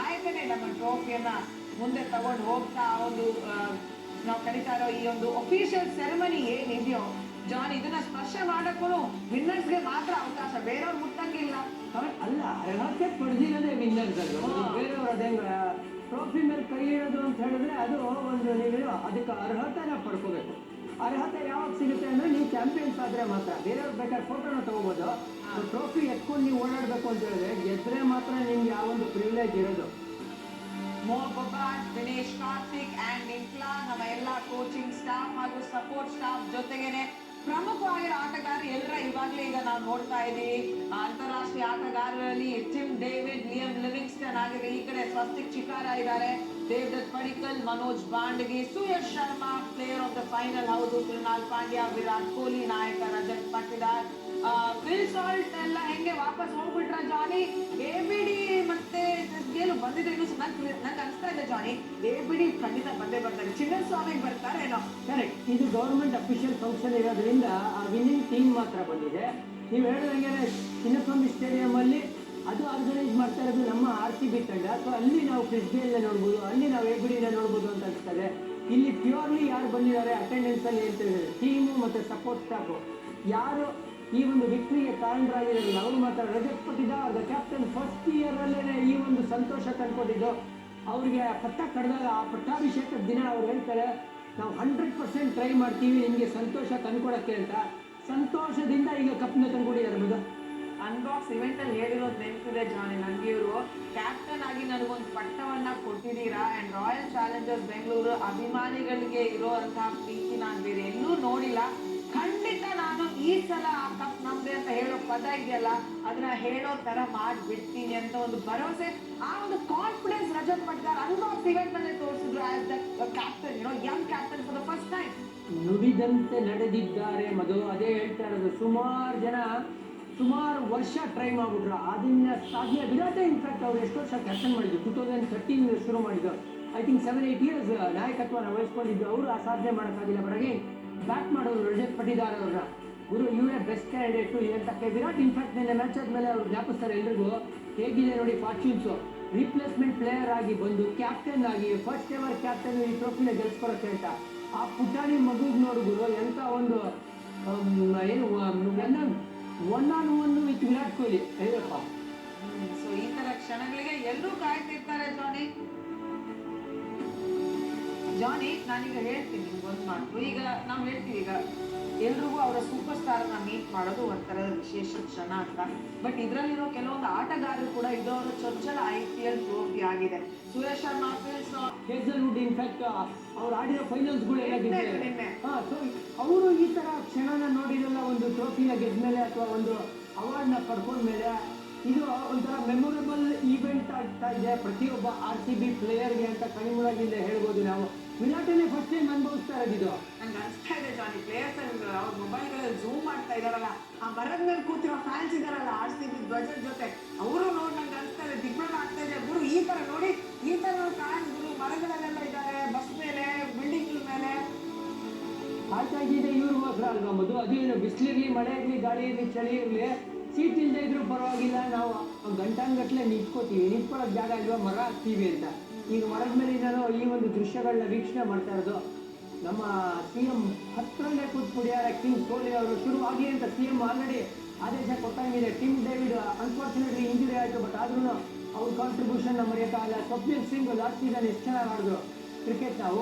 ನಾಯಕನೇ ನಮ್ಮ ಟ್ರೋಫಿಯನ್ನ ಮುಂದೆ ತಗೊಂಡು ಹೋಗ್ತಾ ಒಂದು ನಾವು ಕರೀತಾ ಇರೋ ಈ ಒಂದು ಅಫಿಷಿಯಲ್ ಸೆರೆಮನಿ ಏನಿದೆಯೋ ಜಾನ್, ಇದನ್ನ ಸ್ಪರ್ಶ ಮಾಡಕ್ಕೂ ವಿನ್ನರ್ಸ್ಗೆ ಮಾತ್ರ ಅವಕಾಶ, ಬೇರೆಯವ್ರು ಮುಟ್ಟಂಗಿಲ್ಲ. ಅಲ್ಲ, ಅರ್ಹತೆ ಪಡೆದಿರೋದೇ ವಿನ್ನರ್ಸ್ ಅಲ್ವಾ, ಬೇರೆಯವ್ರು ಅದೇ ಟ್ರೋಫಿ ಮೇಲೆ ಕೈ ಇಡೋದು ಅಂತ ಹೇಳಿದ್ರೆ ಅದು ಒಂದು ನೀವು ಅದಕ್ಕೆ ಅರ್ಹತೆನ ಪಡ್ಕೋಬೇಕು. ಅರ್ಹತೆ ಯಾವಾಗ ಸಿಗುತ್ತೆ ಅಂದ್ರೆ ನೀವು ಚಾಂಪಿಯನ್ಸ್ ಆದ್ರೆ ಮಾತ್ರ. ಬೇರೆಯವ್ರು ಬೇಕಾದ್ರೆ ಫೋಟೋನ ತಗೋಬಹುದು, ಟ್ರೋಫಿ ಎತ್ಕೊಂಡು ನೀವು ಓಡಾಡಬೇಕು ಅಂತ ಹೇಳಿದ್ರೆ ಗೆದ್ರೆ ಮಾತ್ರ ನಿಮ್ಗೆ ಯಾವ ಒಂದು ಪ್ರಿವಿಲೇಜ್ ಇರೋದು. ದಿನೇಶ್, ಕಾರ್ತಿಕ್ ಅಂಡ್ ನಿಂಟ್ಲಾ, ನಮ್ಮ ಎಲ್ಲಾ ಕೋಚಿಂಗ್ ಸ್ಟಾಫ್ ಹಾಗೂ ಸಪೋರ್ಟ್ ಸ್ಟಾಫ್ ಜೊತೆಗೇನೆ ಪ್ರಮುಖವಾಗಿರೋ ಆಟಗಾರರು ಎಲ್ಲರ ಇವಾಗಲೇ ಈಗ ನಾವು ನೋಡ್ತಾ ಇದ್ದೀವಿ. ಅಂತಾರಾಷ್ಟ್ರೀಯ ಆಟಗಾರರಲ್ಲಿ ಟಿಮ್ ಡೇವಿಡ್, ಲಿಯಮ್ ಲಿವಿಂಗ್ಸ್ಟನ್ ಆಗಿರೋ ಈ ಕಡೆ ಸ್ವಸ್ತಿಕ್ ಚಿಕಾರ ಇದ್ದಾರೆ, Devdutt Padikkal, Manoj Bhandage, Suyash Sharma player of the final ಹೌದು, ಕೃಣಾಲ್ ಪಾಂಡ್ಯ, ವಿರಾಟ್ ಕೊಹ್ಲಿ ನಾಯಕ, ರಜತ್ ಪಟ್ಟಿದಾರ್, ವಿಲ್ ಸಾಲ್ಟ್ ಎಲ್ಲ ಹೆಂಗೆ ವಾಪಸ್ ಹೋಗ್ಬಿಟ್ರ ಜಾನಿ. ಎಬಿಡಿ ಮತ್ತೆ ಗೆಲು ಬಂದಿದೆ. ನಂಗೆ ಅನಿಸ್ತಾ ಇದೆ ಜಾನಿ, ಎಬಿಡಿ ಖಂಡಿತ ಬಂದೇ ಬರ್ತಾರೆ, ಚಿನ್ನಸ್ವಾಮಿಗೆ ಬರ್ತಾರೆ ಏನೋ. ಕರೆಕ್ಟ್, ಇದು ಗೌರ್ಮೆಂಟ್ ಅಫಿಷಿಯಲ್ ಫಂಕ್ಷನ್ ಇರೋದ್ರಿಂದ ಆ ವಿನ್ನಿಂಗ್ ಟೀಮ್ ಮಾತ್ರ ಬಂದಿದೆ. ನೀವು ಹೇಳಿದಂಗೆ ಚಿನ್ನಸ್ವಾಮಿ ಸ್ಟೇಡಿಯಂ ಅಲ್ಲಿ ಅದು ಆರ್ಗನೈಸ್ ಮಾಡ್ತಾ ಇರೋದು ನಮ್ಮ RCB ತಂಡ. ಸೊ ಅಲ್ಲಿ ನಾವು ಕ್ರಿಸ್ ಗೇಲ್ನ ನೋಡ್ಬೋದು, ಅಲ್ಲಿ ನಾವು ಎಬಿಡಿನ ನೋಡ್ಬೋದು ಅಂತ ಅನಿಸ್ತದೆ. ಇಲ್ಲಿ ಪ್ಯೂರ್ಲಿ ಯಾರು ಬಂದಿದ್ದಾರೆ ಅಟೆಂಡೆನ್ಸ್ ಅಲ್ಲಿ ಅಂತ ಹೇಳಿದ್ರೆ ಟೀಮು ಮತ್ತು ಸಪೋರ್ಟ್ ಸ್ಟಾಫು ಯಾರು ಈ ಒಂದು ವಿಕ್ಟ್ರಿಗೆ ಕಾರಣರಾಗಿರೋದಿಲ್ಲ ಅವರು ಮಾತ್ರ. Rajat Patidar the captain first ಇಯರಲ್ಲೇ ಈ ಒಂದು ಸಂತೋಷ ತಂದ್ಕೊಟ್ಟಿದ್ದು. ಅವ್ರಿಗೆ ಪಟ್ಟ ಕಡ್ದಾಗ ಆ ಪಟ್ಟಾಭಿಷೇಕದ ದಿನ ಅವ್ರು ಹೇಳ್ತಾರೆ, ನಾವು 100% ಟ್ರೈ ಮಾಡ್ತೀವಿ ನಿಮಗೆ ಸಂತೋಷ ತಂದ್ಕೊಡಕ್ಕೆ ಅಂತ. ಸಂತೋಷದಿಂದ ಈಗ ಕಪ್ನ ತಂದ್ಕೊಟ್ಟಿದ್ದಾರೆ ಮಗ. ಅನ್ಬಾಕ್ಸ್ ಇವೆಂಟ್ ಅಲ್ಲಿ ಹೇಳಿರೋದು ನೆನಪಿದೆ ಜಾನಿ, ನನಗೆ ಇವರು ಕ್ಯಾಪ್ಟನ್ ಆಗಿ ನನಗೊಂದು ಪಟ್ಟವನ್ನ ಕೊಟ್ಟಿದ್ದೀರಾ. ಅಂಡ್ ರಾಯಲ್ ಚಾಲೆಂಜರ್ಸ್ ಬೆಂಗಳೂರು ಅಭಿಮಾನಿಗಳಿಗೆ ಇರುವಂತಹ ಪ್ರೀತಿ ನಾನು ಬೇರೆ ಎಲ್ಲೂ ನೋಡಿಲ್ಲ. ಖಂಡಿತ ನಾನು ಈ ಸಲ ಆ ಕಪ್ ನಮ್ದೆ ಅಂತ ಹೇಳೋ ಪದ ಇದೆಯಲ್ಲ ಅದನ್ನ ಹೇಳೋ ತರ ಮಾಡ್ಬಿಡ್ತೀನಿ ಅಂತ ಒಂದು ಭರವಸೆ, ಆ ಒಂದು confidence Rajat Patidar unbox event ಅಲ್ಲೇ ತೋರಿಸಿದ್ರು as the captain, young captain for the first time. ನುಡಿದಂತೆ ನಡೆದಿದ್ದಾರೆ ಮಧು, ಅದೇ ಹೇಳ್ತಾ ಇರೋದು. ಸುಮಾರು ವರ್ಷ ಟ್ರೈ ಮಾಡಿಬಿಟ್ರು, ಅದನ್ನ ಸಾಧ್ಯ. ವಿರಾಟ್ ಇನ್ಫ್ಯಾಕ್ಟ್ ಅವ್ರು ಎಷ್ಟು ವರ್ಷ ಕ್ಯಾಪ್ಟನ್ ಮಾಡಿದ್ರು, 2013 ಶುರು ಮಾಡಿದ್ರು. ಐ ಥಿಂಕ್ 7-8 ಇಯರ್ಸ್ ನಾಯಕತ್ವನ ವಹಿಸ್ಕೊಂಡಿದ್ದು. ಅವರು ಆ ಸಾಧನೆ ಮಾಡೋಕ್ಕಾಗಿಲ್ಲ. ಬಟ್ ಬ್ಯಾಟ್ ಮಾಡೋರು ರಜತ್ ಪಟ್ಟಿದಾರ್ ಅವ್ರನ್ನ, ಗುರು ಇವರೇ ಬೆಸ್ಟ್ ಕ್ಯಾಂಡಿಡೇಟು ಅಂತಕ್ಕೆ. ವಿರಾಟ್ ಇನ್ಫ್ಯಾಕ್ಟ್ ನಿನ್ನೆ ಮ್ಯಾಚ್ ಆದಮೇಲೆ ಅವ್ರು ಜ್ಞಾಪಿಸ್ತಾರೆ ಎಲ್ರಿಗೂ, ಹೇಗಿದೆ ನೋಡಿ ಫಾರ್ಚೂನ್ಸು, ರಿಪ್ಲೇಸ್ಮೆಂಟ್ ಪ್ಲೇಯರ್ ಆಗಿ ಬಂದು ಕ್ಯಾಪ್ಟನ್ ಆಗಿ ಫಸ್ಟ್ ಎವರ್ ಕ್ಯಾಪ್ಟನ್ ಈ ಟ್ರೋಫಿನ ಗೆಲ್ಸ್ಕೊಡಕ್ಕೆ ಅಂತ. ಆ ಪುಟಾಣಿ ಮಗುಗೆ ನೋಡು ಗುರು, ಎಂಥ ಒಂದು ಏನು one on one with Virat Kohli. ಹೇಳಪ್ಪ, ಸೊ ಈ ತರ ಕ್ಷಣಗಳಿಗೆ ಎಲ್ಲರೂ ಕಾಯ್ತಿರ್ತಾರೆ ಜಾನಿ. ನಾನೀಗ ಹೇಳ್ತೀನಿ ಒಂದು ಮಾತು. ಈಗ ನಾವು ಹೇಳ್ತೀವಿ, ಈಗ ಎಲ್ರಿಗೂ ಅವರ ಸೂಪರ್ ಸ್ಟಾರ್ನ ಮೀಟ್ ಮಾಡೋದು ಒಂಥರದ ವಿಶೇಷ ಕ್ಷಣ ಅಂತ. ಬಟ್ ಇದರಲ್ಲಿರೋ ಕೆಲವೊಂದು ಆಟಗಾರರು ಕೂಡ ಇದು ಅವರ ಚೊಚ್ಚಲ IPL ಟ್ರೋಫಿ ಆಗಿದೆ. ಸುರೇಶ್ ಶರ್ಮಾ, ಹೇಸಲ್ವುಡ್ ಇನ್ಫ್ಯಾಕ್ಟ್ ಅವ್ರು ಆಡಿರೋ ಫೈನಲ್ಸ್ಗಳು ಏನಾಗಿದೆ. ಸೊ ಅವರು ಈ ಥರ ಕ್ಷಣನ ನೋಡಿರಲ್ಲ, ಒಂದು ಟ್ರೋಫಿನ ಗೆದ್ಮೇಲೆ ಅಥವಾ ಒಂದು ಅವಾರ್ಡ್ನ ಪಡ್ಕೊಂಡ್ಮೇಲೆ. ಇದು ಒಂಥರ ಮೆಮೊರೇಬಲ್ ಈವೆಂಟ್ ಆಗ್ತಾ ಇದೆ ಪ್ರತಿಯೊಬ್ಬ RCB ಪ್ಲೇಯರ್ಗೆ ಅಂತ ಕಣಿಮುಳಗಿಂದ ಹೇಳ್ಬೋದು ನಾವು. ವಿರಾಟನೇ ಫಸ್ಟ್ ಟೈಮ್ ಅನುಭವಿಸ್ತಾ ಇರೋದು. ನಂಗೆ ಅನಿಸ್ತಾ ಇದೆ ಜಾನಿ, ಪ್ಲೇಯರ್ಸ್ ಅವ್ರ ಮೊಬೈಲ್ಗಳಲ್ಲಿ ಝೂಮ್ ಮಾಡ್ತಾ ಇದಾರಲ್ಲ, ಆ ಮರದ ಮೇಲೆ ಕೂತಿರೋ ಫ್ಯಾನ್ಸ್ ಇದಾರಲ್ಲ RCB ಧ್ವಜದ ಜೊತೆ, ಅವರು ನೋಡಿ ನಂಗೆ ಅನಿಸ್ತಾ ಇದೆ ದಿಗ್ಬಂಧ ಆಗ್ತಾ ಇದೆ. ಗುರು ಈ ತರ ನೋಡಿ, ಈ ತರ ಫ್ಯಾನ್ಸ್ ಗುರು ಮರಗಳಲ್ಲೆಲ್ಲ ಇದ್ದಾರೆ, ಬಸ್ ಮೇಲೆ, ಬಿಲ್ಡಿಂಗ್ ಮೇಲೆ ಆಗ್ತಾ ಇದ್ದಿದೆ ಇವ್ರಿಗೋಸ್ಕರ ಅಲ್ವಾ ಮಧು. ಅದೇನು ಬಿಸಿಲಿರಲಿ, ಮಳೆ ಇರಲಿ, ಗಾಳಿ ಇರಲಿ, ಚಳಿ ಇರಲಿ, ಸೀಟ್ ಇಲ್ಲದೆ ಇದ್ರೂ ಪರವಾಗಿಲ್ಲ, ನಾವು ಗಂಟಾನ್ಗಟ್ಲೆ ನಿಂತ್ಕೊಳ್ಳೋಕೆ ಜಾಗ ಇಲ್ವಾ, ಮರ ಹಾಕ್ತೀವಿ ಅಂತ. ಈಗ ಮರದ ಮೇಲೆ ನಾನು ಈ ಒಂದು ದೃಶ್ಯಗಳನ್ನ ವೀಕ್ಷಣೆ ಮಾಡ್ತಾ ಇರೋದು. ನಮ್ಮ CM ಹತ್ರಲ್ಲೇ ಕೂತ್ಬಿಡಿಯಾರ ಕಿಂಗ್ ಕೊಹ್ಲಿ ಅವರು. ಶುರುವಾಗಿ ಅಂತ CM ಆಲ್ರೆಡಿ ಆದೇಶ ಕೊಟ್ಟಂಗಿದೆ. ಟಿಮ್ ಡೇವಿಡ್ ಅನ್ಫಾರ್ಚುನೇಟ್ಲಿ ಇಂಜುರಿ ಆಯಿತು, ಬಟ್ ಆದ್ರೂ ಅವ್ರ ಕಾಂಟ್ರಿಬ್ಯೂಷನ್ ಮರೆಯೋಕ್ಕಾಗಲ್ಲ. ಸ್ವಪ್ನಿಲ್ ಸಿಂಗ್ ಲಾಸ್ಟ್ ಸೀಸನ್ ಎಷ್ಟು ಚೆನ್ನಾಗಿ ಆಡಿದ್ರು ಕ್ರಿಕೆಟ್. ನಾವು